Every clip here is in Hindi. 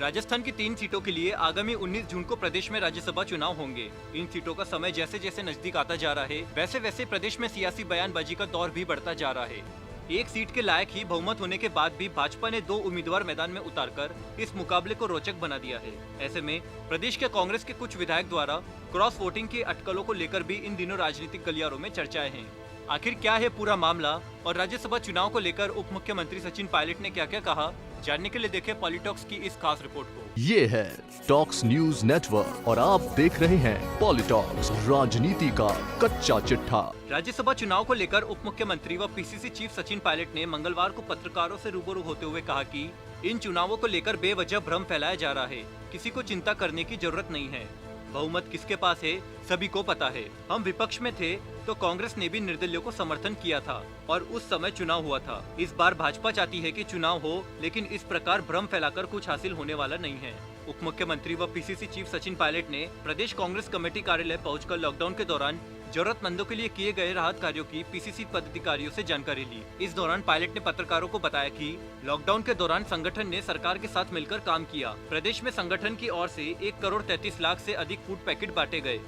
राजस्थान की 3 सीटों के लिए आगामी 19 जून को प्रदेश में राज्यसभा चुनाव होंगे। इन सीटों का समय जैसे जैसे नजदीक आता जा रहा है, वैसे वैसे प्रदेश में सियासी बयानबाजी का दौर भी बढ़ता जा रहा है। एक सीट के लायक ही बहुमत होने के बाद भी भाजपा ने 2 उम्मीदवार मैदान में उतारकर इस मुकाबले को रोचक बना दिया है। ऐसे में प्रदेश के कांग्रेस के कुछ विधायक द्वारा क्रॉस वोटिंग की अटकलों को लेकर भी इन दिनों राजनीतिक गलियारों में चर्चाएं हैं। आखिर क्या है पूरा मामला और राज्यसभा चुनाव को लेकर उप मुख्यमंत्री सचिन पायलट ने क्या क्या कहा, जानने के लिए देखें पॉलिटॉक्स की इस खास रिपोर्ट को। ये है टॉक्स न्यूज नेटवर्क और आप देख रहे हैं पॉलिटॉक्स, राजनीति का कच्चा चिट्ठा। राज्यसभा चुनाव को लेकर उप मुख्यमंत्री व पीसीसी चीफ सचिन पायलट ने मंगलवार को पत्रकारों से रूबरू होते हुए कहा कि इन चुनावों को लेकर बेवजह भ्रम फैलाया जा रहा है। किसी को चिंता करने की जरूरत नहीं है। बहुमत किसके पास है सभी को पता है। हम विपक्ष में थे तो कांग्रेस ने भी निर्दलीयों को समर्थन किया था और उस समय चुनाव हुआ था। इस बार भाजपा चाहती है कि चुनाव हो, लेकिन इस प्रकार भ्रम फैलाकर कुछ हासिल होने वाला नहीं है। उप मुख्यमंत्री व पीसीसी चीफ सचिन पायलट ने प्रदेश कांग्रेस कमेटी कार्यालय पहुंचकर लॉकडाउन के दौरान जरूरतमंदों के लिए किए गए राहत कार्यों की पीसीसी पदाधिकारियों से जानकारी ली। इस दौरान पायलट ने पत्रकारों को बताया कि लॉकडाउन के दौरान संगठन ने सरकार के साथ मिलकर काम किया। प्रदेश में संगठन की ओर से 1 करोड़ 33 लाख से अधिक फूड पैकेट बांटे गए।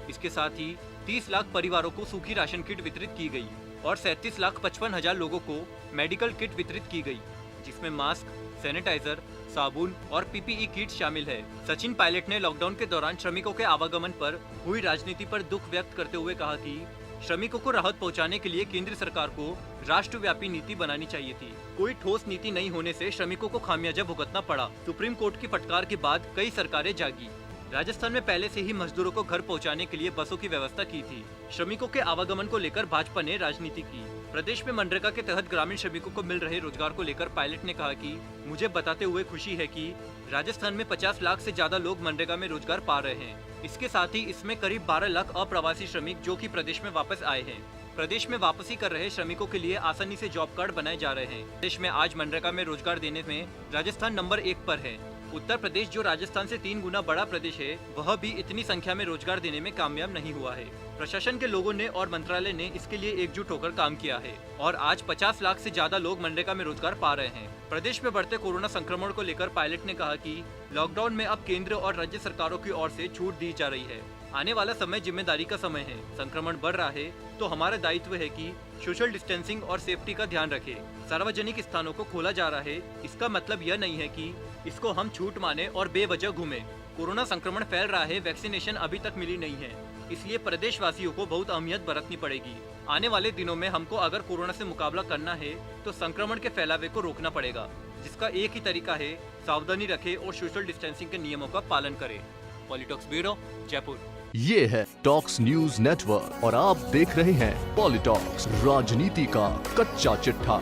इसके साथ ही 30 लाख परिवारों को सूखी राशन किट वितरित की गई और 37,55,000 लोगों को मेडिकल किट वितरित की गई, जिसमें मास्क, सैनिटाइजर, साबुन और पीपीई किट शामिल है। सचिन पायलट ने लॉकडाउन के दौरान श्रमिकों के आवागमन पर हुई राजनीति पर दुख व्यक्त करते हुए कहा कि श्रमिकों को राहत पहुंचाने के लिए केंद्र सरकार को राष्ट्रव्यापी नीति बनानी चाहिए थी। कोई ठोस नीति नहीं होने से श्रमिकों को खामियाजा भुगतना पड़ा। सुप्रीम कोर्ट की फटकार के बाद कई सरकारें जागी। राजस्थान में पहले से ही मजदूरों को घर पहुंचाने के लिए बसों की व्यवस्था की थी। श्रमिकों के आवागमन को लेकर भाजपा ने राजनीति की। प्रदेश में मनरेगा के तहत ग्रामीण श्रमिकों को मिल रहे रोजगार को लेकर पायलट ने कहा कि मुझे बताते हुए खुशी है कि राजस्थान में 50 लाख से ज्यादा लोग मनरेगा में रोजगार पा रहे हैं। इसके साथ ही इसमें करीब 12 लाख अप्रवासी श्रमिक जो कि प्रदेश में वापस आए हैं। प्रदेश में वापसी कर रहे श्रमिकों के लिए आसानी से जॉब कार्ड बनाए जा रहे हैं। देश में आज मनरेगा में रोजगार देने में राजस्थान नंबर 1 पर है। उत्तर प्रदेश जो राजस्थान से 3 गुना बड़ा प्रदेश है, वह भी इतनी संख्या में रोजगार देने में कामयाब नहीं हुआ है। प्रशासन के लोगों ने और मंत्रालय ने इसके लिए एकजुट होकर काम किया है और आज 50 लाख से ज्यादा लोग मनरेगा में रोजगार पा रहे हैं। प्रदेश में बढ़ते कोरोना संक्रमण को लेकर पायलट ने कहा कि लॉकडाउन में अब केंद्र और राज्य सरकारों की ओर से छूट दी जा रही है। आने वाला समय जिम्मेदारी का समय है। संक्रमण बढ़ रहा है तो हमारा दायित्व है कि सोशल डिस्टेंसिंग और सेफ्टी का ध्यान रखें। सार्वजनिक स्थानों को खोला जा रहा है, इसका मतलब यह नहीं है कि इसको हम छूट माने और बेवजह घूमें। कोरोना संक्रमण फैल रहा है, वैक्सीनेशन अभी तक मिली नहीं है, इसलिए प्रदेश वासियों को बहुत अहमियत बरतनी पड़ेगी। आने वाले दिनों में हमको अगर कोरोना से मुकाबला करना है तो संक्रमण के फैलावे को रोकना पड़ेगा, जिसका एक ही तरीका है सावधानी रखें और सोशल डिस्टेंसिंग के नियमों का पालन करें। पॉलिटॉक्स ब्यूरो, जयपुर। ये है टॉक्स न्यूज नेटवर्क और आप देख रहे हैं पॉलिटॉक्स, राजनीति का कच्चा चिट्ठा।